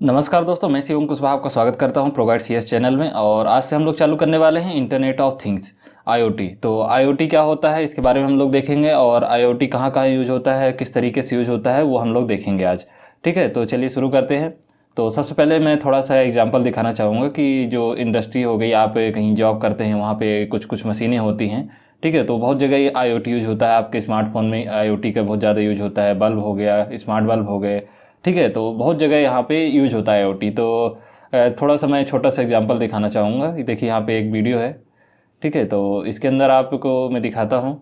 नमस्कार दोस्तों, मैं शिवम कुशवाहा आपका स्वागत करता हूं प्रोगाइड सीएस चैनल में। और आज से हम लोग चालू करने वाले हैं इंटरनेट ऑफ थिंग्स आईओटी। तो आईओटी क्या होता है इसके बारे में हम लोग देखेंगे, और आईओटी कहां कहां यूज होता है, किस तरीके से यूज होता है वो हम लोग देखेंगे आज। ठीक है, तो चलिए शुरू करते हैं। तो सबसे पहले मैं थोड़ा सा एग्जाम्पल दिखाना चाहूँगा कि जो इंडस्ट्री हो गई, आप कहीं जॉब करते हैं वहाँ पर कुछ कुछ मशीनें होती हैं। ठीक है, तो बहुत जगह ये आईओटी यूज होता है। आपके स्मार्टफोन में आईओटी का बहुत ज़्यादा यूज होता है। बल्ब हो गया, स्मार्ट बल्ब हो गए। ठीक है, तो बहुत जगह यहाँ पे यूज होता है आईओटी। तो थोड़ा सा मैं छोटा सा एग्जांपल दिखाना चाहूँगा कि देखिए यहाँ पे एक वीडियो है। ठीक है, तो इसके अंदर आपको मैं दिखाता हूँ।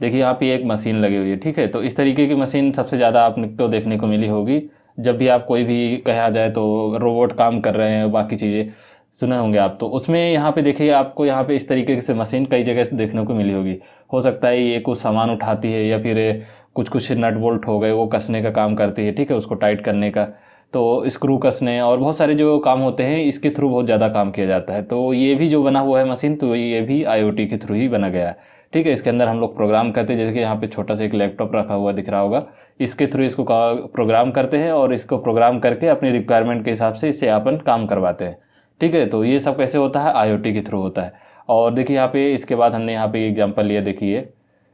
देखिए यहाँ पे एक मशीन लगी हुई है। ठीक है, तो इस तरीके की मशीन सबसे ज़्यादा आपको देखने को मिली होगी जब भी आप कोई भी कहा जाए तो रोबोट काम कर रहे हैं, बाकी चीज़ें सुने होंगे आप। तो उसमें यहाँ पे देखिए आपको यहाँ पे इस तरीके से मशीन कई जगह से देखने को मिली होगी। हो सकता है ये कुछ सामान उठाती है, या फिर कुछ कुछ नट बोल्ट हो गए वो कसने का काम करती है। ठीक है, उसको टाइट करने का, तो स्क्रू कसने और बहुत सारे जो काम होते हैं इसके थ्रू बहुत ज़्यादा काम किया जाता है। तो ये भी जो बना हुआ है मशीन, तो ये भी आईओटी के थ्रू ही बना गया है। ठीक है, इसके अंदर हम लोग प्रोग्राम करते हैं। जैसे कि यहाँ पे छोटा सा एक लैपटॉप रखा हुआ दिख रहा होगा, इसके थ्रू इसको प्रोग्राम करते हैं और इसको प्रोग्राम करके अपनी रिक्वायरमेंट के हिसाब से इससे अपन काम करवाते हैं। ठीक है, तो ये सब कैसे होता है, आईओटी के थ्रू होता है। और देखिए यहाँ पे इसके बाद हमने यहाँ पे एग्जांपल लिया, देखिए।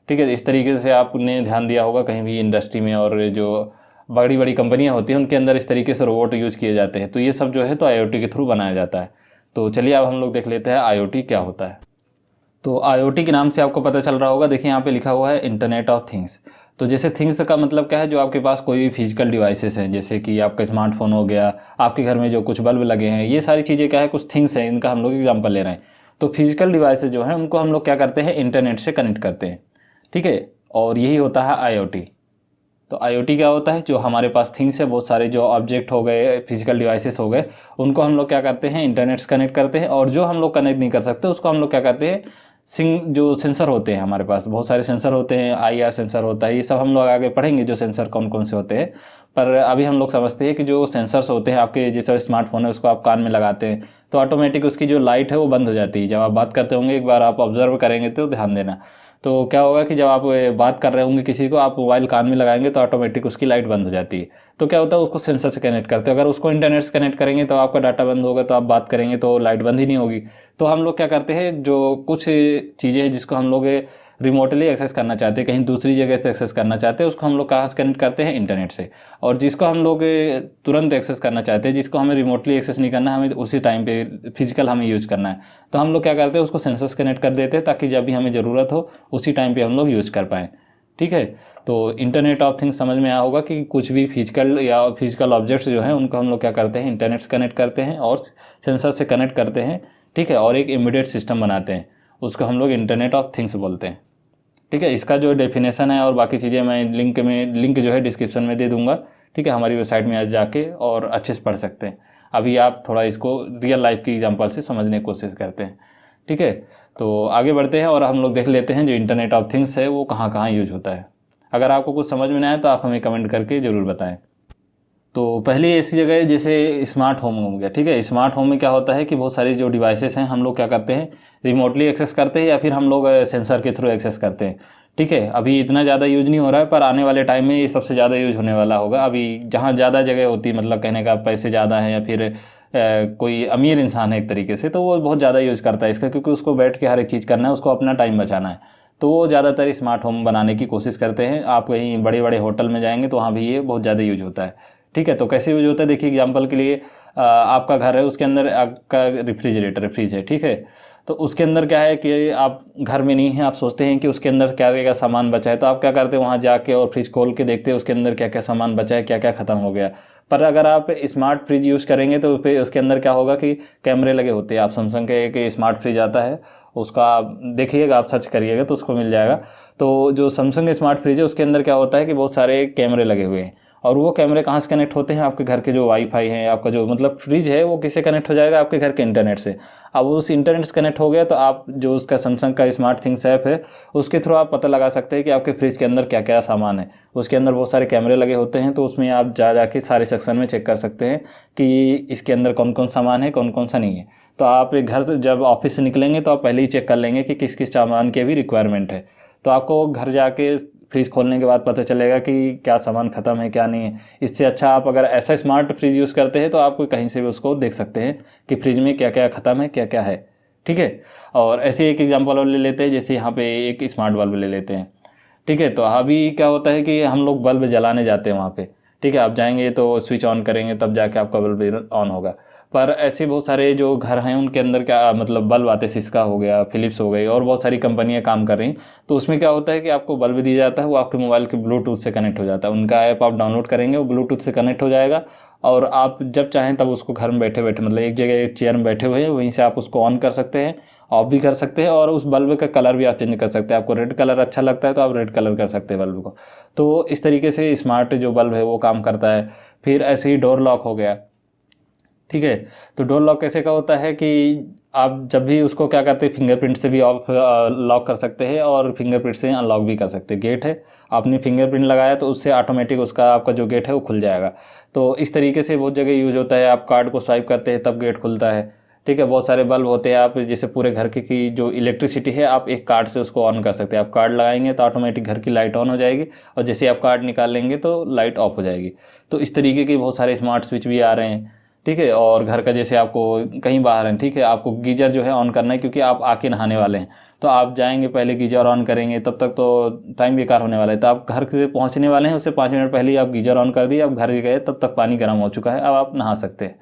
ठीक है, इस तरीके से आपने ध्यान दिया होगा कहीं भी इंडस्ट्री में और जो बड़ी बड़ी कंपनियां होती हैं उनके अंदर इस तरीके से रोबोट यूज़ किए जाते हैं। तो ये सब जो है तो आईओटी के थ्रू बनाया जाता है। तो चलिए अब हम लोग देख लेते हैं आईओटी क्या होता है। तो आईओटी के नाम से आपको पता चल रहा होगा, देखिए यहाँ पे लिखा हुआ है इंटरनेट ऑफ थिंग्स। तो जैसे थिंग्स का मतलब क्या है, जो आपके पास कोई भी फिजिकल डिवाइसेस हैं, जैसे कि आपका स्मार्टफोन हो गया, आपके घर में जो कुछ बल्ब लगे हैं, ये सारी चीज़ें क्या है, कुछ थिंग्स हैं, इनका हम लोग एग्जाम्पल ले रहे हैं। तो फिजिकल डिवाइसेस जो हैं उनको हम लोग क्या करते हैं, इंटरनेट से कनेक्ट करते हैं। ठीक है, और यही होता है आईओटी। तो आईओटी क्या होता है, जो हमारे पास थिंग्स है, बहुत सारे जो ऑब्जेक्ट हो गए, फिजिकल डिवाइसेस हो गए, उनको हम लोग क्या करते हैं, इंटरनेट से कनेक्ट करते हैं। और जो हम लोग कनेक्ट नहीं कर सकते उसको हम लोग क्या करते हैं, जो सेंसर होते हैं, हमारे पास बहुत सारे सेंसर होते हैं, आईआर सेंसर होता है, ये सब हम लोग आगे पढ़ेंगे जो सेंसर कौन कौन से होते हैं। पर अभी हम लोग समझते हैं कि जो सेंसर्स होते हैं, आपके जैसे स्मार्टफोन है उसको आप कान में लगाते हैं तो ऑटोमेटिक उसकी जो लाइट है वो बंद हो जाती है। जब आप बात करते होंगे, एक बार आप ऑब्जर्व करेंगे तो ध्यान देना। तो क्या होगा कि जब आप बात कर रहे होंगे किसी को, आप मोबाइल कान में लगाएंगे तो ऑटोमेटिक उसकी लाइट बंद हो जाती है। तो क्या होता है, उसको सेंसर से कनेक्ट करते हैं। अगर उसको इंटरनेट से कनेक्ट करेंगे तो आपका डाटा बंद होगा, तो आप बात करेंगे तो लाइट बंद ही नहीं होगी। तो हम लोग क्या करते हैं, जो कुछ चीज़ें हैं जिसको हम लोग रिमोटली एक्सेस करना चाहते हैं, कहीं दूसरी जगह से एक्सेस करना चाहते हैं, उसको हम लोग कहाँ से कनेक्ट करते हैं, इंटरनेट से। और जिसको हम लोग तुरंत एक्सेस करना चाहते हैं, जिसको हमें रिमोटली एक्सेस नहीं करना, हमें उसी टाइम पे फिजिकल हमें यूज़ करना है, तो हम लोग क्या करते हैं, उसको सेंसर से कनेक्ट कर देते हैं ताकि जब भी हमें ज़रूरत हो उसी टाइम पे हम लोग यूज़ कर पाएँ। ठीक है, तो इंटरनेट ऑफ थिंग्स समझ में आया होगा कि कुछ भी फिजिकल ऑब्जेक्ट्स जो हैं उनको हम लोग क्या करते हैं, इंटरनेट से कनेक्ट करते हैं और सेंसर से कनेक्ट करते हैं। ठीक है, और एक इमीडिएट सिस्टम बनाते हैं, उसको हम लोग इंटरनेट ऑफ थिंग्स बोलते हैं। ठीक है, इसका जो डेफिनेशन है और बाकी चीज़ें मैं लिंक जो है डिस्क्रिप्शन में दे दूंगा। ठीक है, हमारी वेबसाइट में आज जाके और अच्छे से पढ़ सकते हैं। अभी आप थोड़ा इसको रियल लाइफ की एग्जांपल से समझने की कोशिश करते हैं। ठीक है, तो आगे बढ़ते हैं और हम लोग देख लेते हैं जो इंटरनेट ऑफ थिंग्स है वो कहाँ कहाँ यूज होता है। अगर आपको कुछ समझ में ना आए तो आप हमें कमेंट करके ज़रूर बताएं। तो पहली ऐसी जगह है जैसे स्मार्ट होम हो गया। ठीक है, स्मार्ट होम में क्या होता है कि बहुत सारी जो डिवाइसेस हैं हम लोग क्या करते हैं, रिमोटली एक्सेस करते हैं या फिर हम लोग सेंसर के थ्रू एक्सेस करते हैं। ठीक है, अभी इतना ज़्यादा यूज नहीं हो रहा है, पर आने वाले टाइम में ये सबसे ज़्यादा यूज होने वाला होगा। अभी जहाँ ज़्यादा जगह होती है, मतलब कहने का पैसे ज़्यादा हैं या फिर कोई अमीर इंसान है एक तरीके से, तो वो बहुत ज़्यादा यूज़ करता है इसका, क्योंकि उसको बैठ के हर एक चीज़ करना है, उसको अपना टाइम बचाना है। तो वो ज़्यादातर स्मार्ट होम बनाने की कोशिश करते हैं। आप कहीं बड़े बड़े होटल में जाएंगे तो वहाँ भी ये बहुत ज़्यादा यूज होता है। ठीक है, तो कैसे यूज होता है, देखिए एग्जांपल के लिए आपका घर है, उसके अंदर आपका फ्रिज है। ठीक है, तो उसके अंदर क्या है कि आप घर में नहीं हैं, आप सोचते हैं कि उसके अंदर क्या क्या सामान बचा है, तो आप क्या करते हैं, वहाँ जाके और फ्रिज खोल के देखते हैं उसके अंदर क्या क्या सामान बचा है, क्या क्या ख़त्म हो गया। पर अगर आप स्मार्ट फ्रिज यूज़ करेंगे तो फिर उसके अंदर क्या होगा कि कैमरे लगे होते हैं। आप सैमसंग के एक स्मार्ट फ्रिज आता है, उसका आप देखिएगा, आप सर्च करिएगा तो उसको मिल जाएगा। तो जो सैमसंग स्मार्ट फ्रिज है उसके अंदर क्या होता है कि बहुत सारे कैमरे लगे हुए हैं, और वो कैमरे कहाँ से कनेक्ट होते हैं, आपके घर के जो वाईफाई है, आपका जो मतलब फ्रिज है वो किससे कनेक्ट हो जाएगा, आपके घर के इंटरनेट से। अब उस इंटरनेट से कनेक्ट हो गया तो आप जो उसका सैमसंग का स्मार्ट थिंग्स ऐप है उसके थ्रू आप पता लगा सकते हैं कि आपके फ्रिज के अंदर क्या क्या सामान है। उसके अंदर बहुत सारे कैमरे लगे होते हैं, तो उसमें आप जाके सारे सेक्शन में चेक कर सकते हैं कि इसके अंदर कौन कौन सामान है, कौन कौन सा नहीं है। तो आप घर से जब ऑफिस से निकलेंगे तो आप पहले ही चेक कर लेंगे कि किस किस सामान की भी रिक्वायरमेंट है। तो आपको घर जाके फ्रिज खोलने के बाद पता चलेगा कि क्या सामान ख़त्म है क्या नहीं है। इससे अच्छा आप अगर ऐसा स्मार्ट फ्रिज यूज़ करते हैं तो आप कहीं से भी उसको देख सकते हैं कि फ्रिज में क्या क्या ख़त्म है क्या क्या है। ठीक है, और ऐसे एक एग्जांपल और ले लेते हैं, जैसे यहाँ पे एक स्मार्ट बल्ब ले लेते हैं। ठीक है, तो अभी क्या होता है कि हम लोग बल्ब जलाने जाते हैं वहाँ पे। ठीक है, आप जाएंगे तो स्विच ऑन करेंगे तब जाके आपका बल्ब ऑन होगा। पर ऐसे बहुत सारे जो घर हैं उनके अंदर क्या मतलब बल्ब आते हैं, सिस्का हो गया, फिलिप्स हो गई और बहुत सारी कंपनियां काम कर रही हैं। तो उसमें क्या होता है कि आपको बल्ब दिया जाता है, वो आपके मोबाइल के ब्लूटूथ से कनेक्ट हो जाता है। उनका ऐप आप डाउनलोड करेंगे, वो ब्लूटूथ से कनेक्ट हो जाएगा और आप जब चाहें तब उसको घर में बैठे बैठे मतलब एक जगह एक चेयर में बैठे हुए हैं वहीं से आप उसको ऑन कर सकते हैं, ऑफ भी कर सकते हैं और उस बल्ब का कलर भी आप चेंज कर सकते हैं। आपको रेड कलर अच्छा लगता है तो आप रेड कलर कर सकते हैं बल्ब को। तो इस तरीके से स्मार्ट जो बल्ब है वो काम करता है। फिर ऐसे ही डोर लॉक हो गया। ठीक है, तो डोर लॉक कैसे का होता है कि आप जब भी उसको क्या करते हैं फिंगरप्रिंट से भी ऑफ लॉक कर सकते हैं और फिंगरप्रिंट से अनलॉक भी कर सकते हैं। गेट है, आपने फिंगरप्रिंट लगाया तो उससे ऑटोमेटिक उसका आपका जो गेट है वो खुल जाएगा। तो इस तरीके से बहुत जगह यूज होता है। आप कार्ड को स्वाइप करते हैं तब गेट खुलता है। ठीक है, बहुत सारे बल्ब होते हैं, आप जैसे पूरे घर की जो इलेक्ट्रिसिटी है आप एक कार्ड से उसको ऑन कर सकते हैं। आप कार्ड लगाएंगे तो ऑटोमेटिक घर की लाइट ऑन हो जाएगी और जैसे आप कार्ड निकाल लेंगे तो लाइट ऑफ हो जाएगी। तो इस तरीके के बहुत सारे स्मार्ट स्विच भी आ रहे हैं। ठीक है, और घर का जैसे आपको कहीं बाहर हैं, ठीक है, आपको गीजर जो है ऑन करना है क्योंकि आप आके नहाने वाले हैं, तो आप जाएंगे पहले गीजर ऑन करेंगे तब तक तो टाइम बेकार होने वाला है। तो आप घर से पहुंचने वाले हैं उससे 5 मिनट पहले ही आप गीजर ऑन कर दिए, आप घर गए तब तक पानी गर्म हो चुका है, अब आप नहा सकते हैं।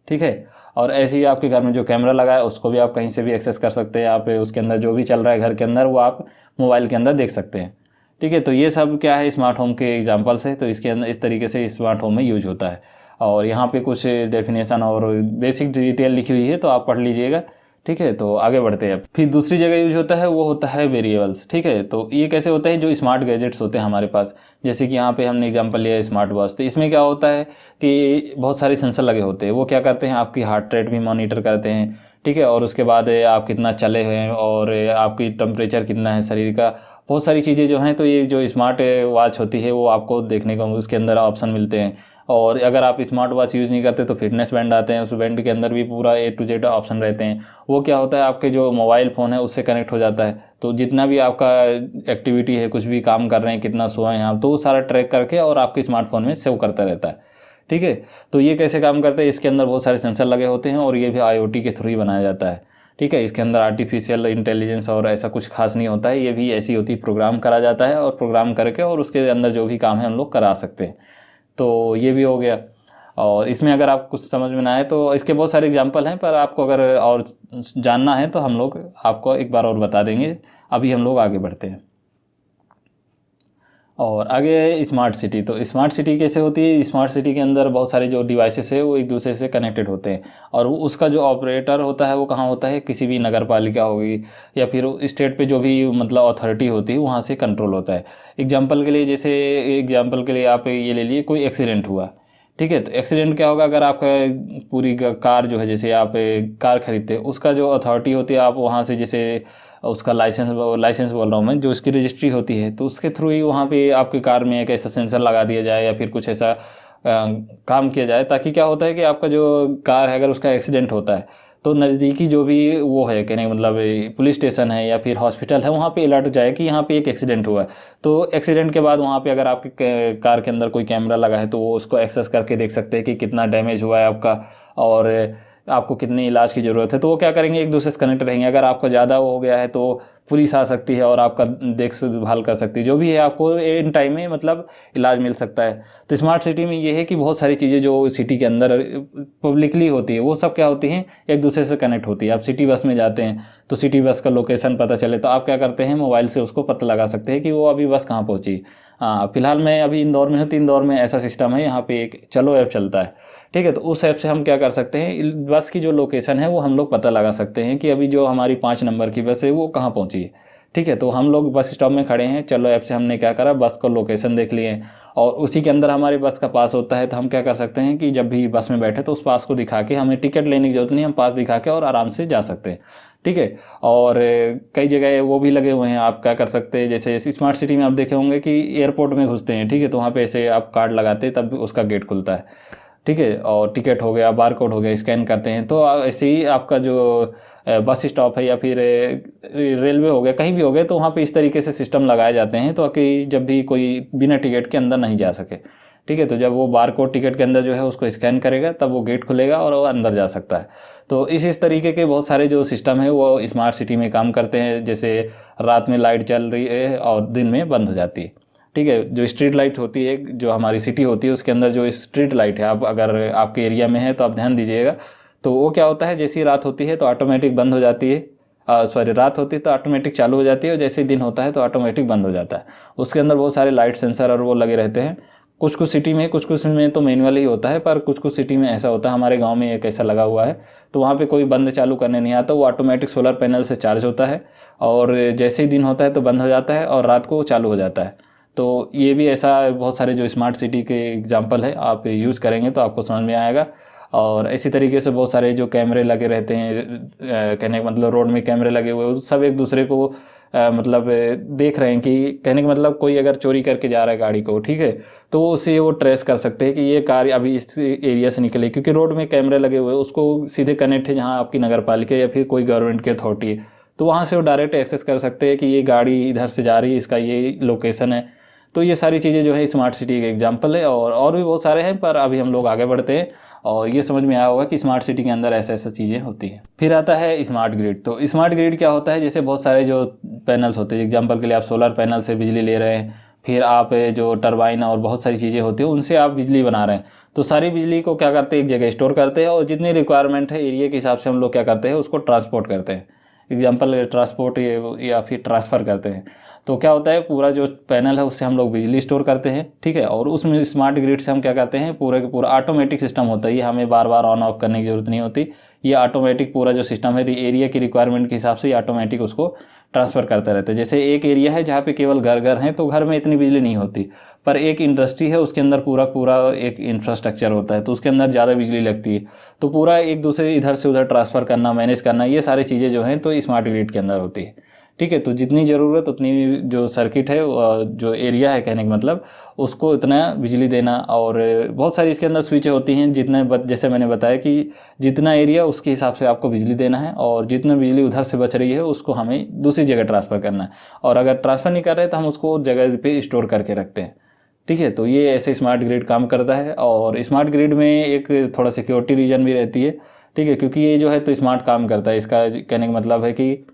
ठीक है, और ऐसे ही आपके घर में जो कैमरा लगा है उसको भी आप कहीं से भी एक्सेस कर सकते हैं। आप उसके अंदर जो भी चल रहा है घर के अंदर वो आप मोबाइल के अंदर देख सकते हैं। ठीक है, तो ये सब क्या है स्मार्ट होम के एग्जांपल्स है। तो इसके अंदर इस तरीके से स्मार्ट होम में यूज होता है और यहाँ पे कुछ डेफिनेशन और बेसिक डिटेल लिखी हुई है तो आप पढ़ लीजिएगा। ठीक है, तो आगे बढ़ते हैं। फिर दूसरी जगह यूज होता है वो होता है वेरिएबल्स। ठीक है, तो ये कैसे होता है, जो स्मार्ट गैजेट्स होते हैं हमारे पास, जैसे कि यहाँ पे हमने एग्जांपल लिया है स्मार्ट वॉच। तो इसमें क्या होता है कि बहुत सारे सेंसर लगे होते हैं, वो क्या करते हैं आपकी हार्ट रेट भी मॉनिटर करते हैं। ठीक है, और उसके बाद आप कितना चले हैं और आपकी टेम्परेचर कितना है शरीर का, बहुत सारी चीज़ें जो हैं। तो ये जो स्मार्ट वॉच होती है वो आपको देखने को उसके अंदर ऑप्शन मिलते हैं। और अगर आप स्मार्ट वॉच यूज़ नहीं करते तो फिटनेस बैंड आते हैं, उस बैंड के अंदर भी पूरा A to Z ऑप्शन रहते हैं। वो क्या होता है आपके जो मोबाइल फ़ोन है उससे कनेक्ट हो जाता है, तो जितना भी आपका एक्टिविटी है, कुछ भी काम कर रहे हैं, कितना सोए हैं आप, तो वो सारा ट्रैक करके और आपके स्मार्टफोन में सेव करता रहता है। ठीक है, तो ये कैसे काम करता है, इसके अंदर बहुत सारे सेंसर लगे होते हैं और ये भी IoT के थ्रू ही बनाया जाता है। ठीक है, इसके अंदर आर्टिफिशियल इंटेलिजेंस और ऐसा कुछ खास नहीं होता है, ये भी ऐसी होती है प्रोग्राम करा जाता है और प्रोग्राम करके और उसके अंदर जो भी काम है हम लोग करा सकते हैं। तो ये भी हो गया। और इसमें अगर आप कुछ समझ में ना आए तो इसके बहुत सारे एग्जांपल हैं, पर आपको अगर और जानना है तो हम लोग आपको एक बार और बता देंगे। अभी हम लोग आगे बढ़ते हैं और आगे है स्मार्ट सिटी। तो स्मार्ट सिटी कैसे होती है, स्मार्ट सिटी के अंदर बहुत सारे जो डिवाइसेस है वो एक दूसरे से कनेक्टेड होते हैं और उसका जो ऑपरेटर होता है वो कहाँ होता है, किसी भी नगर पालिका होगी या फिर स्टेट पे जो भी मतलब अथॉरिटी होती है वहाँ से कंट्रोल होता है। एग्जाम्पल के लिए जैसे एग्जाम्पल के लिए आप ये ले लिए, कोई एक्सीडेंट हुआ। ठीक है, तो एक्सीडेंट क्या होगा, अगर आपका पूरी कार जो है, जैसे आप कार खरीदते हैं उसका जो अथॉरिटी होती है आप वहाँ से जैसे उसका लाइसेंस बोल रहा हूँ मैं, जो उसकी रजिस्ट्री होती है तो उसके थ्रू ही वहाँ पे आपकी कार में एक ऐसा सेंसर लगा दिया जाए या फिर कुछ ऐसा काम किया जाए, ताकि क्या होता है कि आपका जो कार है अगर उसका एक्सीडेंट होता है तो नज़दीकी जो भी वो है कहने का मतलब पुलिस स्टेशन है या फिर हॉस्पिटल है वहाँ पे अलर्ट जाए कि यहाँ पे एक एक्सीडेंट हुआ है। तो एक्सीडेंट के बाद वहाँ पे अगर आपके कार के अंदर कोई कैमरा लगा है तो वो उसको एक्सेस करके देख सकते हैं कि कितना डैमेज हुआ है आपका और आपको कितनी इलाज की ज़रूरत है। तो वो क्या करेंगे, एक दूसरे से कनेक्ट रहेंगे। अगर आपका ज़्यादा हो गया है तो पुलिस आ सकती है और आपका देखभाल कर सकती है, जो भी है आपको इन टाइम में मतलब इलाज मिल सकता है। तो स्मार्ट सिटी में ये है कि बहुत सारी चीज़ें जो सिटी के अंदर पब्लिकली होती है वो सब क्या होती हैं, एक दूसरे से कनेक्ट होती है। आप सिटी बस में जाते हैं तो सिटी बस का लोकेशन पता चले तो आप क्या करते हैं, मोबाइल से उसको पता लगा सकते हैं कि वो अभी बस कहाँ पहुँची। हाँ, फिलहाल मैं अभी इंदौर में हूँ तो इंदौर में ऐसा सिस्टम है, यहाँ पे एक चलो ऐप चलता है। ठीक है, तो उस ऐप से हम क्या कर सकते हैं, बस की जो लोकेशन है वो हम लोग पता लगा सकते हैं कि अभी जो हमारी 5 नंबर की बस है वो कहाँ पहुँची है। ठीक है, तो हम लोग बस स्टॉप में खड़े हैं, चलो ऐप से हमने क्या करा, बस को लोकेशन देख लिए और उसी के अंदर हमारे बस का पास होता है। तो हम क्या कर सकते हैं कि जब भी बस में बैठे तो उस पास को दिखा के, हमें टिकट लेने की जरूरत नहीं, हम पास दिखा के और आराम से जा सकते हैं। ठीक है, और कई जगह वो भी लगे हुए हैं, आप क्या कर सकते हैं, जैसे स्मार्ट सिटी में आप देखे होंगे कि एयरपोर्ट में घुसते हैं। ठीक है, तो वहाँ पे ऐसे आप कार्ड लगाते हैं तब उसका गेट खुलता है। ठीक है, और टिकट हो गया, बार कोड हो गया, स्कैन करते हैं तो ऐसे ही आपका जो बस स्टॉप है या फिर रेलवे हो गया, कहीं भी हो गया, तो वहाँ पे इस तरीके से सिस्टम लगाए जाते हैं तो कि जब भी कोई बिना टिकट के अंदर नहीं जा सके। ठीक है, तो जब वो बारकोड टिकट के अंदर जो है उसको स्कैन करेगा तब वो गेट खुलेगा और वो अंदर जा सकता है। तो इस तरीके के बहुत सारे जो सिस्टम है वो स्मार्ट सिटी में काम करते हैं। जैसे रात में लाइट चल रही है और दिन में बंद हो जाती है। ठीक है, जो स्ट्रीट लाइट होती है, जो हमारी सिटी होती है उसके अंदर जो स्ट्रीट लाइट है, आप अगर आपके एरिया में है तो आप ध्यान दीजिएगा, तो वो क्या होता है, जैसी रात होती है तो ऑटोमेटिक बंद हो जाती है, सॉरी रात होती है तो ऑटोमेटिक चालू हो जाती है, और जैसे दिन होता है तो ऑटोमेटिक बंद हो जाता है। उसके अंदर बहुत सारे लाइट सेंसर और वो लगे रहते हैं। कुछ कुछ सिटी में, कुछ में तो मैनुअल ही होता है, पर कुछ कुछ सिटी में ऐसा होता है। हमारे गांव में एक ऐसा लगा हुआ है, तो वहाँ पे कोई बंद चालू करने नहीं आता, वो ऑटोमेटिक सोलर पैनल से चार्ज होता है और जैसे ही दिन होता है तो बंद हो जाता है और रात को चालू हो जाता है। तो ये भी ऐसा बहुत सारे जो स्मार्ट सिटी के एग्जाम्पल है, आप यूज़ करेंगे तो आपको समझ में आएगा। और इसी तरीके से बहुत सारे जो कैमरे लगे रहते हैं, कहने का मतलब रोड में कैमरे लगे हुए, सब एक दूसरे को मतलब देख रहे हैं कि, कहने का मतलब कोई अगर चोरी करके जा रहा है गाड़ी को, ठीक है, तो उसे वो ट्रेस कर सकते हैं कि ये कार अभी इस एरिया से निकले, क्योंकि रोड में कैमरे लगे हुए हैं, उसको सीधे कनेक्ट है जहाँ आपकी नगर पालिका या फिर कोई गवर्नमेंट की अथॉरिटी है, तो वहाँ से वो डायरेक्ट एक्सेस कर सकते हैं कि ये गाड़ी इधर से जा रही है, इसका ये लोकेशन है। तो ये सारी चीज़ें जो है स्मार्ट सिटी के एग्जाम्पल है, और भी बहुत सारे हैं, पर अभी हम लोग आगे बढ़ते हैं और ये समझ में आया होगा कि स्मार्ट सिटी के अंदर ऐसा ऐसा चीज़ें होती हैं। फिर आता है स्मार्ट ग्रिड। तो स्मार्ट ग्रिड क्या होता है, जैसे बहुत सारे जो पैनल्स होते हैं, एग्जांपल के लिए आप सोलर पैनल से बिजली ले रहे हैं, फिर आप जो टरबाइन और बहुत सारी चीज़ें होती हैं उनसे आप बिजली बना रहे हैं, तो सारी बिजली को क्या करते हैं, एक जगह स्टोर करते हैं और जितनी रिक्वायरमेंट है एरिया के हिसाब से हम लोग क्या करते हैं, उसको ट्रांसपोर्ट करते हैं। एग्जाम्पल ट्रांसपोर्ट या फिर ट्रांसफ़र करते हैं। तो क्या होता है, पूरा जो पैनल है उससे हम लोग बिजली स्टोर करते हैं, ठीक है, और उसमें स्मार्ट ग्रिड से हम क्या करते हैं, पूरे का पूरा ऑटोमेटिक सिस्टम होता है, ये हमें बार बार ऑन ऑफ करने की ज़रूरत नहीं होती। ये ऑटोमेटिक पूरा जो सिस्टम है एरिया की रिक्वायरमेंट के हिसाब से ये ऑटोमेटिक उसको ट्रांसफ़र करते रहते हैं। जैसे एक एरिया है जहाँ पे केवल घर हैं, तो घर में इतनी बिजली नहीं होती, पर एक इंडस्ट्री है उसके अंदर पूरा पूरा एक इंफ्रास्ट्रक्चर होता है, तो उसके अंदर ज़्यादा बिजली लगती है, तो पूरा एक दूसरे इधर से उधर ट्रांसफ़र करना, मैनेज करना, ये सारी चीज़ें जो हैं तो स्मार्ट ग्रिड के अंदर होती है। ठीक है, तो जितनी ज़रूरत उतनी जो सर्किट है, जो एरिया है, कहने का मतलब उसको इतना बिजली देना। और बहुत सारी इसके अंदर स्विच होती हैं, जैसे मैंने बताया कि जितना एरिया उसके हिसाब से आपको बिजली देना है, और जितना बिजली उधर से बच रही है उसको हमें दूसरी जगह ट्रांसफ़र करना है, और अगर ट्रांसफ़र नहीं कर रहे तो हम उसको जगह पे स्टोर करके रखते हैं। ठीक है, तो ये ऐसे स्मार्ट ग्रिड काम करता है। और स्मार्ट ग्रिड में एक थोड़ा सिक्योरिटी रीजन भी रहती है, ठीक है, क्योंकि ये जो है तो स्मार्ट काम करता है। इसका कहने का मतलब है कि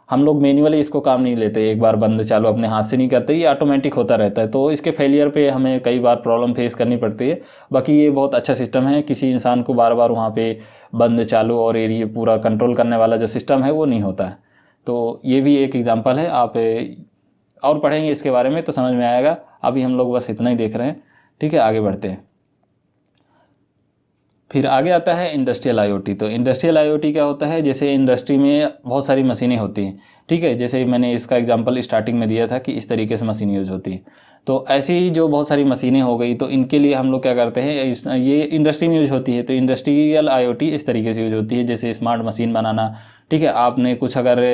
हम लोग मैन्युअली इसको काम नहीं लेते, एक बार बंद चालू अपने हाथ से नहीं करते, ये ऑटोमेटिक होता रहता है, तो इसके फेलियर पे हमें कई बार प्रॉब्लम फेस करनी पड़ती है। बाकी ये बहुत अच्छा सिस्टम है, किसी इंसान को बार बार वहाँ पे बंद चालू और एरिया पूरा कंट्रोल करने वाला जो सिस्टम है वो नहीं होता है। तो ये भी एक एग्जांपल है, आप और पढ़ेंगे इसके बारे में तो समझ में आएगा। अभी हम लोग बस इतना ही देख रहे हैं, ठीक है, आगे बढ़ते हैं। फिर आगे आता है इंडस्ट्रियल आईओटी। तो इंडस्ट्रियल आईओटी क्या होता है, जैसे इंडस्ट्री में बहुत सारी मशीनें होती हैं, ठीक है, जैसे मैंने इसका एग्जांपल स्टार्टिंग में दिया था कि इस तरीके से मशीन यूज होती है। तो ऐसी ही जो बहुत सारी मशीनें हो गई, तो इनके लिए हम लोग क्या करते हैं, ये इंडस्ट्री में यूज होती है, तो इंडस्ट्रियल आईओटी इस तरीके से यूज होती है, जैसे स्मार्ट मशीन बनाना, ठीक है, आपने कुछ अगर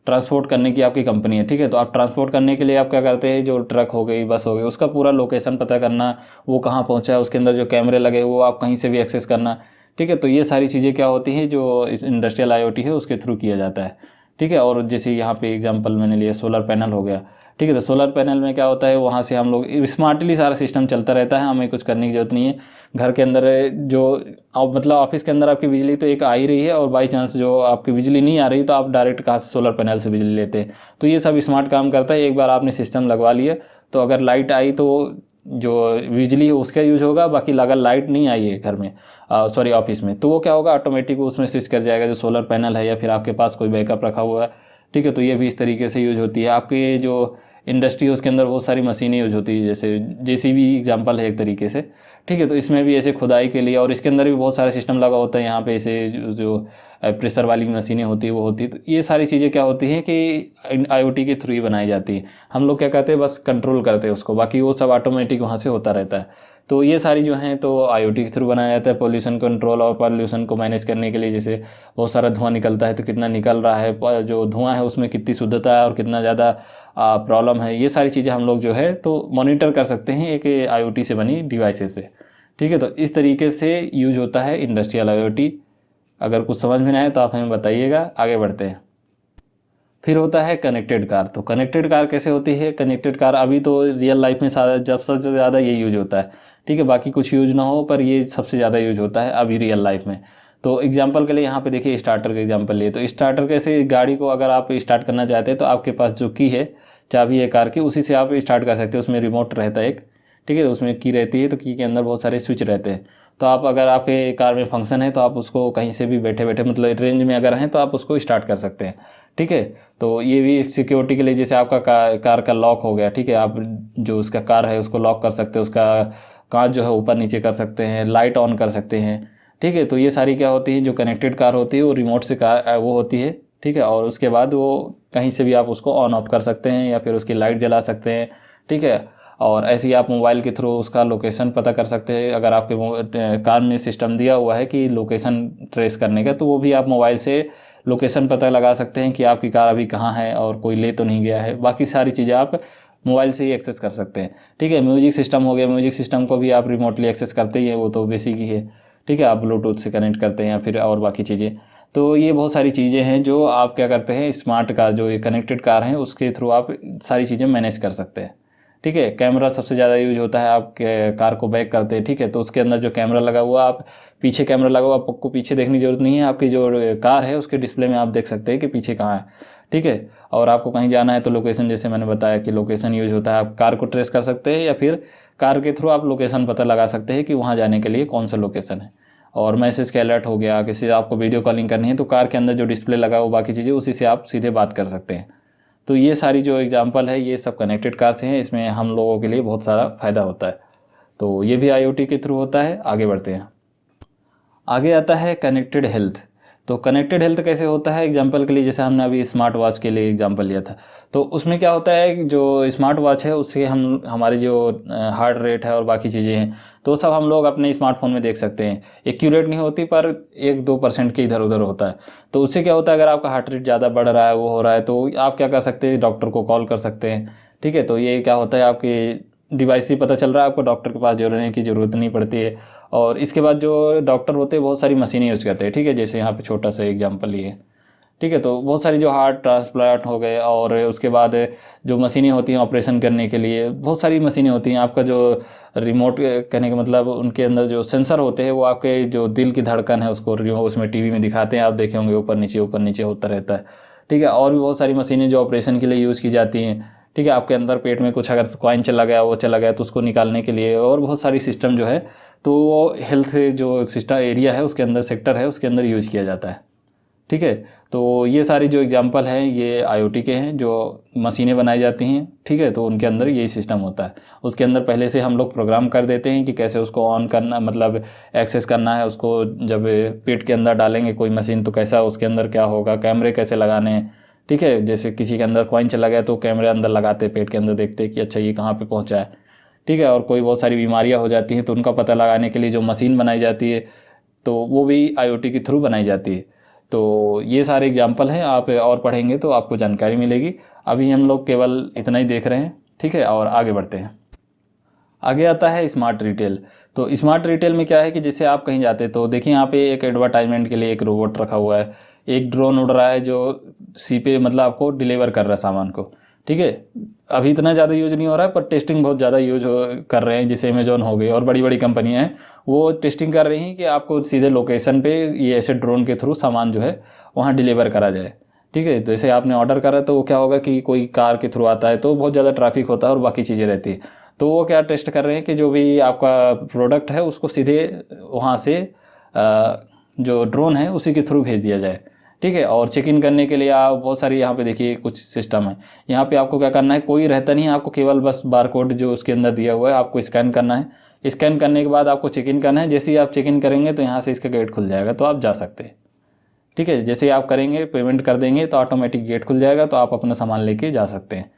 ट्रांसपोर्ट करने की आपकी कंपनी है, ठीक है, तो आप ट्रांसपोर्ट करने के लिए आप क्या करते हैं, जो ट्रक हो गई, बस हो गई, उसका पूरा लोकेशन पता करना, वो कहाँ पहुँचा है, उसके अंदर जो कैमरे लगे वो आप कहीं से भी एक्सेस करना, ठीक है। तो ये सारी चीज़ें क्या होती हैं जो इस इंडस्ट्रियल आईओटी है उसके थ्रू किया जाता है, ठीक है। और जैसे यहाँ पे एग्जांपल मैंने लिया सोलर पैनल हो गया, ठीक है, तो सोलर पैनल में क्या होता है, वहाँ से हम लोग स्मार्टली सारा सिस्टम चलता रहता है, हमें कुछ करने की ज़रूरत नहीं है। घर के अंदर जो मतलब ऑफिस के अंदर आपकी बिजली तो एक आ ही रही है, और बाई चांस जो आपकी बिजली नहीं आ रही तो आप डायरेक्ट कहाँ से सोलर पैनल से बिजली लेते हैं। तो ये सब स्मार्ट काम करता है। एक बार आपने सिस्टम लगवा लिया तो अगर लाइट आई तो जो बिजली है उसका यूज होगा, बाकी अगर लाइट नहीं आई है घर में सॉरी ऑफिस में, तो वो क्या होगा, ऑटोमेटिक उसमें स्विच कर जाएगा जो सोलर पैनल है, या फिर आपके पास कोई बैकअप रखा हुआ है, ठीक है। तो ये भी इस तरीके से यूज होती है। आपके जो इंडस्ट्री है उसके अंदर बहुत सारी मशीनें यूज होती है, जैसे जेसीबी एग्जांपल है एक तरीके से, ठीक है। तो इसमें भी ऐसे खुदाई के लिए, और इसके अंदर भी बहुत सारे सिस्टम लगा होता है, यहाँ पे ऐसे जो प्रेशर वाली मशीनें होती है वो होती है। तो ये सारी चीज़ें क्या होती हैं कि आईओटी के थ्रू ही बनाई जाती है। हम लोग क्या कहते हैं, बस कंट्रोल करते हैं उसको, बाकी वो सब ऑटोमेटिक वहाँ से होता रहता है। तो ये सारी जो हैं तो आईओटी के थ्रू बनाया जाता है। पोल्यूशन कंट्रोल और पॉल्यूशन को मैनेज करने के लिए, जैसे बहुत सारा धुआं निकलता है तो कितना निकल रहा है, जो धुआं है उसमें कितनी शुद्धता है और कितना ज़्यादा प्रॉब्लम है, ये सारी चीज़ें हम लोग जो है तो मॉनिटर कर सकते हैं एक आईओटी से बनी डिवाइसेस से, ठीक है। तो इस तरीके से यूज होता है इंडस्ट्रियल आईओटी, अगर कुछ समझ में ना आए तो आप हमें बताइएगा। आगे बढ़ते हैं। फिर होता है कनेक्टेड कार। तो कनेक्टेड कार कैसे होती है? कनेक्टेड कार अभी तो रियल लाइफ में सारा जब सबसे ज़्यादा ये यूज होता है, ठीक है, बाकी कुछ यूज ना हो पर ये सबसे ज़्यादा यूज होता है अभी रियल लाइफ में। तो एग्जांपल के लिए यहाँ पे देखिए स्टार्टर का एग्जांपल लिए, तो स्टार्टर कैसे, गाड़ी को अगर आप स्टार्ट करना चाहते हैं तो आपके पास जो की है, चाबी है कार की, उसी से आप स्टार्ट कर सकते हैं। उसमें रिमोट रहता है एक, ठीक है, उसमें की रहती है, तो की के अंदर बहुत सारे स्विच रहते हैं। तो आप अगर आपके कार में फंक्शन है तो आप उसको कहीं से भी बैठे बैठे, मतलब रेंज में अगर हैं तो आप उसको स्टार्ट कर सकते हैं, ठीक है। तो ये भी सिक्योरिटी के लिए, जैसे आपका कार का लॉक हो गया, ठीक है, आप जो उसका कार है उसको लॉक कर सकते हैं, उसका कांच जो है ऊपर नीचे कर सकते हैं, लाइट ऑन कर सकते हैं, ठीक है। तो ये सारी क्या होती है, जो कनेक्टेड कार होती है वो रिमोट से कार वो होती है, ठीक है। और उसके बाद वो कहीं से भी आप उसको ऑन ऑफ कर सकते हैं या फिर उसकी लाइट जला सकते हैं, ठीक है। और ऐसे ही आप मोबाइल के थ्रू उसका लोकेशन पता कर सकते हैं। अगर आपके कार में सिस्टम दिया हुआ है कि लोकेशन ट्रेस करने का, तो वो भी आप मोबाइल से लोकेशन पता लगा सकते हैं कि आपकी कार अभी कहाँ है और कोई ले तो नहीं गया है। बाकी सारी चीज़ें आप मोबाइल से ही एक्सेस कर सकते हैं, ठीक है। म्यूजिक सिस्टम हो गया, म्यूजिक सिस्टम को भी आप रिमोटली एक्सेस करते ही हैं, वो तो बेसिक ही है, ठीक है। आप ब्लूटूथ से कनेक्ट करते हैं या फिर और बाकी चीज़ें। तो ये बहुत सारी चीज़ें हैं जो आप क्या करते हैं, स्मार्ट कार जो ये कनेक्टेड कार हैं उसके थ्रू आप सारी चीज़ें मैनेज कर सकते हैं, ठीक है। कैमरा सबसे ज़्यादा यूज होता है, आप कार को बैक करते हैं, ठीक है, तो उसके अंदर जो कैमरा लगा हुआ, आप पीछे कैमरा लगा हुआ, आपको पीछे देखने की जरूरत नहीं है, आपकी जो कार है उसके डिस्प्ले में आप देख सकते हैं कि पीछे कहाँ है, ठीक है। और आपको कहीं जाना है तो लोकेशन, जैसे मैंने बताया कि लोकेशन यूज होता है, आप कार को ट्रेस कर सकते हैं या फिर कार के थ्रू आप लोकेशन पता लगा सकते हैं कि वहाँ जाने के लिए कौन सा लोकेशन है। और मैसेज का अलर्ट हो गया, किसी से आपको वीडियो कॉलिंग करनी है तो कार के अंदर जो डिस्प्ले लगा हो, बाकी चीज़ें उसी से आप सीधे बात कर सकते हैं। तो ये सारी जो एग्जांपल है ये सब कनेक्टेड कार से हैं, इसमें हम लोगों के लिए बहुत सारा फ़ायदा होता है। तो ये भी आईओटी के थ्रू होता है। आगे बढ़ते हैं। आगे आता है कनेक्टेड हेल्थ। तो कनेक्टेड हेल्थ कैसे होता है? एग्जांपल के लिए जैसे हमने अभी स्मार्ट वॉच के लिए एग्जांपल लिया था, तो उसमें क्या होता है कि जो स्मार्ट वॉच है उससे हम हमारी जो हार्ट रेट है और बाकी चीज़ें हैं तो सब हम लोग अपने स्मार्टफोन में देख सकते हैं। एक्यूरेट नहीं होती पर 1-2% के इधर उधर होता है। तो उससे क्या होता है, अगर आपका हार्ट रेट ज़्यादा बढ़ रहा है, वो हो रहा है, तो आप क्या कर सकते हैं, डॉक्टर को कॉल कर सकते हैं, ठीक है। तो ये क्या होता है, आपके डिवाइस से पता चल रहा है, आपको डॉक्टर के पास जाने की ज़रूरत नहीं पड़ती है। और इसके बाद जो डॉक्टर होते हैं बहुत सारी मशीनें यूज़ करते हैं, ठीक है, जैसे यहाँ पे छोटा सा एग्जांपल लिए, ठीक है। तो बहुत सारी जो हार्ट ट्रांसप्लांट हो गए और उसके बाद जो मशीनें होती हैं ऑपरेशन करने के लिए, बहुत सारी मशीनें होती हैं। आपका जो रिमोट कहने का मतलब उनके अंदर जो सेंसर होते हैं वो आपके जो दिल की धड़कन है उसको उसमें टीवी में दिखाते हैं, आप देखे होंगे ऊपर नीचे होता रहता है, ठीक है। और भी बहुत सारी मशीनें जो ऑपरेशन के लिए यूज़ की जाती हैं, ठीक है। आपके अंदर पेट में कुछ अगर कॉइन चला गया, वो चला गया तो उसको निकालने के लिए, और बहुत सारी सिस्टम जो है तो वो हेल्थ जो सिस्टम एरिया है उसके अंदर, सेक्टर है उसके अंदर यूज़ किया जाता है, ठीक है। तो ये सारी जो एग्जांपल हैं ये आईओटी के हैं, जो मशीनें बनाई जाती हैं, ठीक है। तो उनके अंदर यही सिस्टम होता है। उसके अंदर पहले से हम लोग प्रोग्राम कर देते हैं कि कैसे उसको ऑन करना, मतलब एक्सेस करना है उसको। जब पेट के अंदर डालेंगे कोई मशीन तो कैसा उसके अंदर क्या होगा, कैमरे कैसे लगाने हैं, ठीक है। जैसे किसी के अंदर कॉइन चला गया तो कैमरे अंदर लगाते, पेट के अंदर देखते कि अच्छा ये कहाँ पर पहुँचा है, ठीक है। और कोई बहुत सारी बीमारियाँ हो जाती हैं तो उनका पता लगाने के लिए जो मशीन बनाई जाती है तो वो भी आईओटी के थ्रू बनाई जाती है। तो ये सारे एग्जाम्पल हैं, आप और पढ़ेंगे तो आपको जानकारी मिलेगी। अभी हम लोग केवल इतना ही देख रहे हैं, ठीक है। और आगे बढ़ते हैं। आगे आता है स्मार्ट रिटेल। तो स्मार्ट रिटेल में क्या है कि जैसे आप कहीं जाते तो देखिए यहाँ पे एक एडवर्टाइजमेंट के लिए एक रोबोट रखा हुआ है, एक ड्रोन उड़ रहा है जो सी पे मतलब आपको डिलीवर कर रहा है सामान को, ठीक है। अभी इतना ज़्यादा यूज़ नहीं हो रहा है पर टेस्टिंग बहुत ज़्यादा कर रहे हैं, जैसे अमेजोन हो गई और बड़ी बड़ी कंपनियां हैं वो टेस्टिंग कर रही हैं कि आपको सीधे लोकेशन पे ये ऐसे ड्रोन के थ्रू सामान जो है वहाँ डिलीवर करा जाए, ठीक है। तो जैसे आपने ऑर्डर करा तो वो क्या होगा कि कोई कार के थ्रू आता है तो बहुत ज़्यादा ट्रैफिक होता है और बाकी चीज़ें रहती है, तो वो क्या टेस्ट कर रहे हैं कि जो भी आपका प्रोडक्ट है उसको सीधे वहाँ से जो ड्रोन है उसी के थ्रू भेज दिया जाए, ठीक है। और चेक इन करने के लिए आप बहुत सारी यहाँ पे देखिए कुछ सिस्टम है। यहाँ पे आपको क्या करना है, कोई रहता नहीं है, आपको केवल बस बारकोड जो उसके अंदर दिया हुआ है आपको स्कैन करना है। स्कैन करने के बाद आपको चेक इन करना है। जैसे ही आप चेक इन करेंगे तो यहाँ से इसका गेट खुल जाएगा तो आप जा सकते हैं, ठीक है। जैसे ही आप करेंगे पेमेंट कर देंगे तो ऑटोमेटिक गेट खुल जाएगा तो आप अपना सामान लेके जा सकते हैं।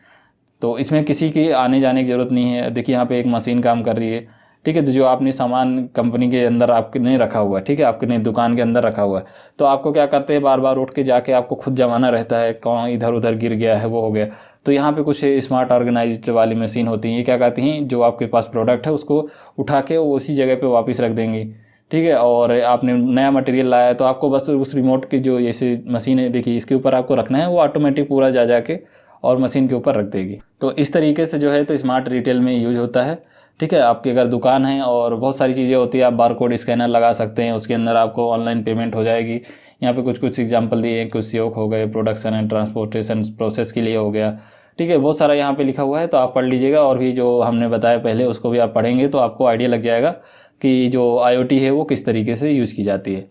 तो इसमें किसी की आने जाने की ज़रूरत नहीं है। देखिए यहाँ पे एक मशीन काम कर रही है, ठीक है। तो जो आपने सामान कंपनी के अंदर आपने रखा हुआ है, ठीक है, आपने दुकान के अंदर रखा हुआ है, तो आपको क्या करते हैं बार बार उठ के जाके आपको खुद जमाना रहता है, कौन इधर उधर गिर गया है वो हो गया। तो यहाँ पे कुछ स्मार्ट ऑर्गेनाइज्ड वाली मशीन होती हैं, ये क्या कहती हैं, जो आपके पास प्रोडक्ट है उसको उठा के वो उसी जगह पे वापस रख देंगी, ठीक है, और आपने नया मटेरियल लाया है तो आपको बस उस रिमोट की जो जैसे मशीन है देखिए इसके ऊपर आपको रखना है, वो ऑटोमेटिक पूरा जा जाके और मशीन के ऊपर रख देगी। तो इस तरीके से जो है तो स्मार्ट रिटेल में यूज होता है। ठीक है, आपकी अगर दुकान है और बहुत सारी चीज़ें होती है, आप बारकोड स्कैनर लगा सकते हैं, उसके अंदर आपको ऑनलाइन पेमेंट हो जाएगी। यहाँ पे कुछ कुछ एग्जांपल दिए हैं, कुछ सीओक हो गए, प्रोडक्शन एंड ट्रांसपोर्टेशन प्रोसेस के लिए हो गया। ठीक है, बहुत सारा यहाँ पे लिखा हुआ है तो आप पढ़ लीजिएगा, और भी जो हमने बताया पहले उसको भी आप पढ़ेंगे तो आपको आइडिया लग जाएगा कि जो IoT है वो किस तरीके से यूज़ की जाती है।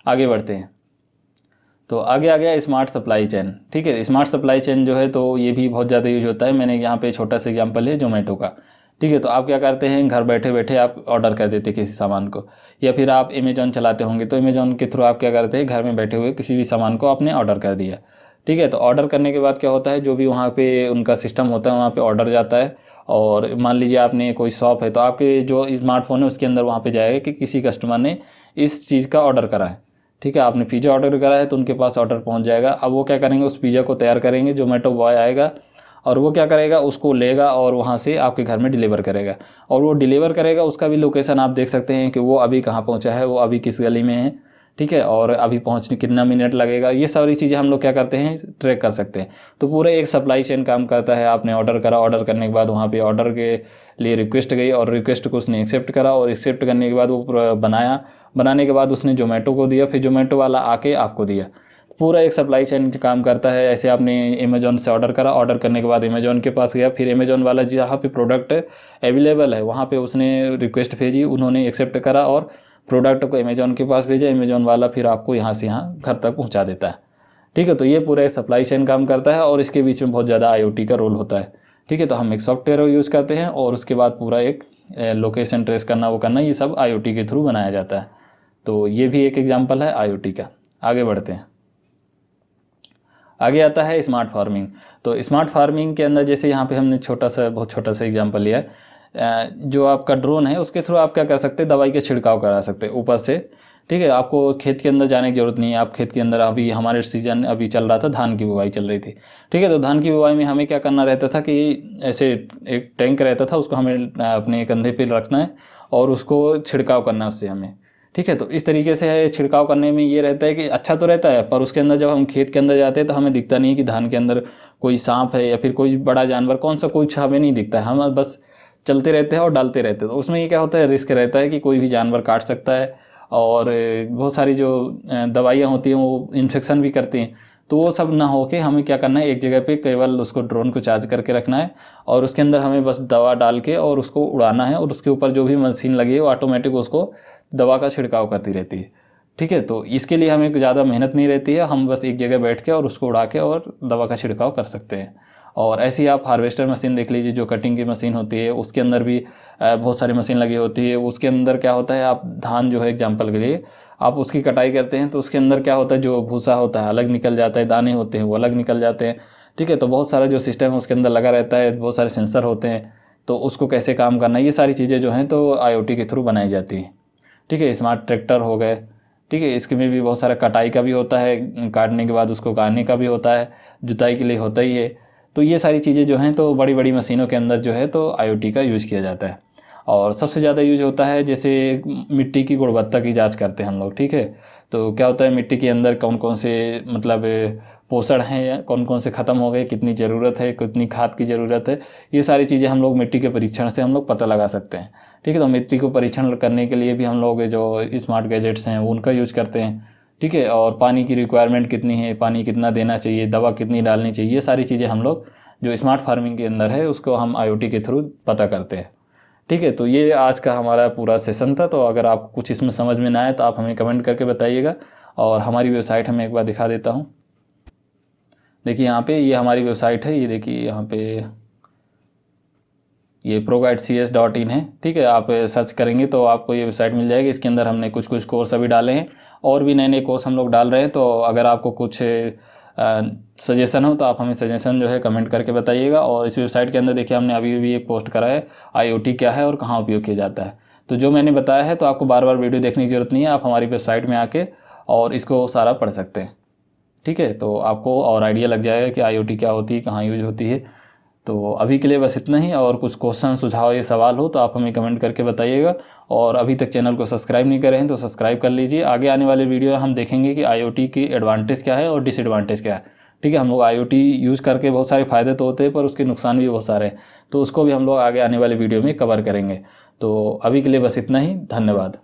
आगे बढ़ते हैं। तो आगे आ गया स्मार्ट सप्लाई चेन। ठीक है, स्मार्ट सप्लाई चेन जो है तो ये भी बहुत ज़्यादा यूज होता है। मैंने यहाँ पे छोटा सा एग्जांपल है जोमेटो का। ठीक है, तो आप क्या करते हैं, घर बैठे बैठे आप ऑर्डर कर देते किसी सामान को, या फिर आप अमेजॉन चलाते होंगे तो अमेजॉन के थ्रू आप क्या करते हैं, घर में बैठे हुए किसी भी सामान को आपने ऑर्डर कर दिया। ठीक है, तो ऑर्डर करने के बाद क्या होता है, जो भी वहाँ पे उनका सिस्टम होता है वहाँ पे ऑर्डर जाता है, और मान लीजिए आपने कोई शॉप है तो आपके जो स्मार्टफोन है उसके अंदर वहाँ पे जाएगा कि किसी कस्टमर ने इस चीज़ का ऑर्डर करा है। ठीक है, आपने पिज़्ज़ा ऑर्डर करा है तो उनके पास ऑर्डर पहुँच जाएगा। अब वो क्या करेंगे, उस पिज़्ज़ा को तैयार करेंगे, जोमेटो बॉय आएगा और वो क्या करेगा, उसको लेगा और वहाँ से आपके घर में डिलीवर करेगा। और वो डिलीवर करेगा, उसका भी लोकेशन आप देख सकते हैं कि वो अभी कहाँ पहुँचा है, वो अभी किस गली में है। ठीक है, और अभी पहुँचने कितना मिनट लगेगा, ये सारी चीज़ें हम लोग क्या करते हैं, ट्रैक कर सकते हैं। तो पूरा एक सप्लाई चेन काम करता है। आपने ऑर्डर करा, ऑर्डर करने के बाद वहाँ पे ऑर्डर के लिए रिक्वेस्ट गई और रिक्वेस्ट को उसने एक्सेप्ट करा, और एक्सेप्ट करने के बाद वो बनाया, बनाने के बाद उसने जोमेटो को दिया, फिर जोमेटो वाला आके आपको दिया। पूरा एक सप्लाई चेन काम करता है। ऐसे आपने अमेजोन से ऑर्डर करा, ऑर्डर करने के बाद अमेजोन के पास गया, फिर अमेजोन वाला जहाँ पे प्रोडक्ट अवेलेबल है वहाँ पे उसने रिक्वेस्ट भेजी, उन्होंने एक्सेप्ट करा और प्रोडक्ट को अमेजोन के पास भेजा, अमेजोन वाला फिर आपको यहाँ से यहाँ घर तक पहुँचा देता है। ठीक है, तो ये पूरा एक सप्लाई चेन काम करता है, और इसके बीच में बहुत ज़्यादा IoT का रोल होता है। ठीक है, तो हम एक सॉफ्टवेयर यूज़ करते हैं और उसके बाद पूरा एक लोकेशन ट्रेस करना, वो करना, ये सब IoT के थ्रू बनाया जाता है। तो ये भी एक एग्जाम्पल है IoT का। आगे बढ़ते हैं। आगे आता है स्मार्ट फार्मिंग। तो स्मार्ट फार्मिंग के अंदर जैसे यहाँ पे हमने बहुत छोटा सा एग्जांपल लिया है। जो आपका ड्रोन है उसके थ्रू आप क्या कर सकते हैं, दवाई का छिड़काव करा सकते हैं ऊपर से। ठीक है, आपको खेत के अंदर जाने की ज़रूरत नहीं है। आप खेत के अंदर, अभी हमारे सीजन अभी चल रहा था, धान की बुवाई चल रही थी। ठीक है, तो धान की बुवाई में हमें क्या करना रहता था कि ऐसे एक टैंक रहता था, उसको हमें अपने कंधे पर रखना है और उसको छिड़काव करना है उससे हमें। ठीक है, तो इस तरीके से छिड़काव करने में ये रहता है कि अच्छा तो रहता है, पर उसके अंदर जब हम खेत के अंदर जाते हैं तो हमें दिखता नहीं है कि धान के अंदर कोई सांप है या फिर कोई बड़ा जानवर, कौन सा कुछ हमें नहीं दिखता है। हम बस चलते रहते हैं और डालते रहते हैं। तो उसमें ये क्या होता है, रिस्क रहता है कि कोई भी जानवर काट सकता है, और बहुत सारी जो दवाइयाँ होती हैं वो इन्फेक्शन भी करती हैं। तो वो सब ना हो के हमें क्या करना है, एक जगह पे केवल उसको ड्रोन को चार्ज करके रखना है, और उसके अंदर हमें बस दवा डाल के और उसको उड़ाना है, और उसके ऊपर जो भी मशीन लगी है वो ऑटोमेटिक उसको दवा का छिड़काव करती रहती है। ठीक है, तो इसके लिए हमें ज़्यादा मेहनत नहीं रहती है, हम बस एक जगह बैठ के और उसको उड़ा के और दवा का छिड़काव कर सकते हैं। और ऐसी आप हार्वेस्टर मशीन देख लीजिए, जो कटिंग की मशीन होती है, उसके अंदर भी बहुत सारी मशीन लगी होती है। उसके अंदर क्या होता है, आप धान जो है एग्जांपल के लिए आप उसकी कटाई करते हैं तो उसके अंदर क्या होता है, जो भूसा होता है अलग निकल जाता है, दाने होते हैं वो अलग निकल जाते हैं। ठीक है, तो बहुत सारा जो सिस्टम है उसके अंदर लगा रहता है, बहुत सारे सेंसर होते हैं, तो उसको कैसे काम करना है, ये सारी चीज़ें जो हैं तो IoT के थ्रू बनाई जाती हैं। ठीक है, स्मार्ट ट्रैक्टर हो गए। ठीक है, इसके में भी बहुत सारा कटाई का भी होता है, काटने के बाद उसको गाड़ने का भी होता है, जुताई के लिए होता ही है। तो ये सारी चीज़ें जो हैं तो बड़ी बड़ी मशीनों के अंदर जो है तो IoT का यूज़ किया जाता है। और सबसे ज़्यादा यूज होता है जैसे मिट्टी की गुणवत्ता की जांच करते हैं हम लोग। ठीक है, तो क्या होता है, मिट्टी के अंदर कौन कौन से मतलब पोषण हैं, कौन कौन से ख़त्म हो गए, कितनी ज़रूरत है, कितनी खाद की ज़रूरत है, ये सारी चीज़ें हम लोग मिट्टी के परीक्षण से हम लोग पता लगा सकते हैं। ठीक है, तो मिट्टी को परीक्षण करने के लिए भी हम लोग जो स्मार्ट गैजेट्स हैं उनका यूज करते हैं। ठीक है, और पानी की रिक्वायरमेंट कितनी है, पानी कितना देना चाहिए, दवा कितनी डालनी चाहिए, ये सारी चीज़ें हम लोग जो स्मार्ट फार्मिंग के अंदर है उसको हम IoT के थ्रू पता करते हैं। ठीक है, तो ये आज का हमारा पूरा सेशन था। तो अगर आपको कुछ इसमें समझ में ना आए तो आप हमें कमेंट करके बताइएगा, और हमारी वेबसाइट हमें एक बार दिखा देता हूँ। देखिए यहाँ पे ये हमारी वेबसाइट है, ये देखिए यहाँ पे ये ProGuideCS.in है। ठीक है, आप सर्च करेंगे तो आपको ये वेबसाइट मिल जाएगी। इसके अंदर हमने कुछ कुछ कोर्स अभी डाले हैं, और भी नए नए कोर्स हम लोग डाल रहे हैं। तो अगर आपको कुछ सजेशन हो तो आप हमें सजेशन जो है कमेंट करके बताइएगा। और इस वेबसाइट के अंदर देखिए हमने अभी भी एक पोस्ट करा है, IoT क्या है और कहाँ उपयोग किया जाता है। तो जो मैंने बताया है तो आपको बार बार वीडियो देखने की ज़रूरत नहीं है, आप हमारी वेबसाइट में आके और इसको सारा पढ़ सकते हैं। ठीक है, तो आपको और आइडिया लग जाएगा कि IoT क्या होती है, कहाँ यूज होती है। तो अभी के लिए बस इतना ही, और कुछ क्वेश्चन सुझाव या सवाल हो तो आप हमें कमेंट करके बताइएगा। और अभी तक चैनल को सब्सक्राइब नहीं करे हैं तो सब्सक्राइब कर लीजिए। आगे आने वाले वीडियो हम देखेंगे कि IoT की एडवांटेज क्या है और डिसएडवांटेज क्या है। ठीक है, हम लोग IoT यूज़ करके बहुत सारे फ़ायदे तो होते हैं पर उसके नुकसान भी बहुत सारे हैं, तो उसको भी हम लोग आगे आने वाले वीडियो में कवर करेंगे। तो अभी के लिए बस इतना ही, धन्यवाद।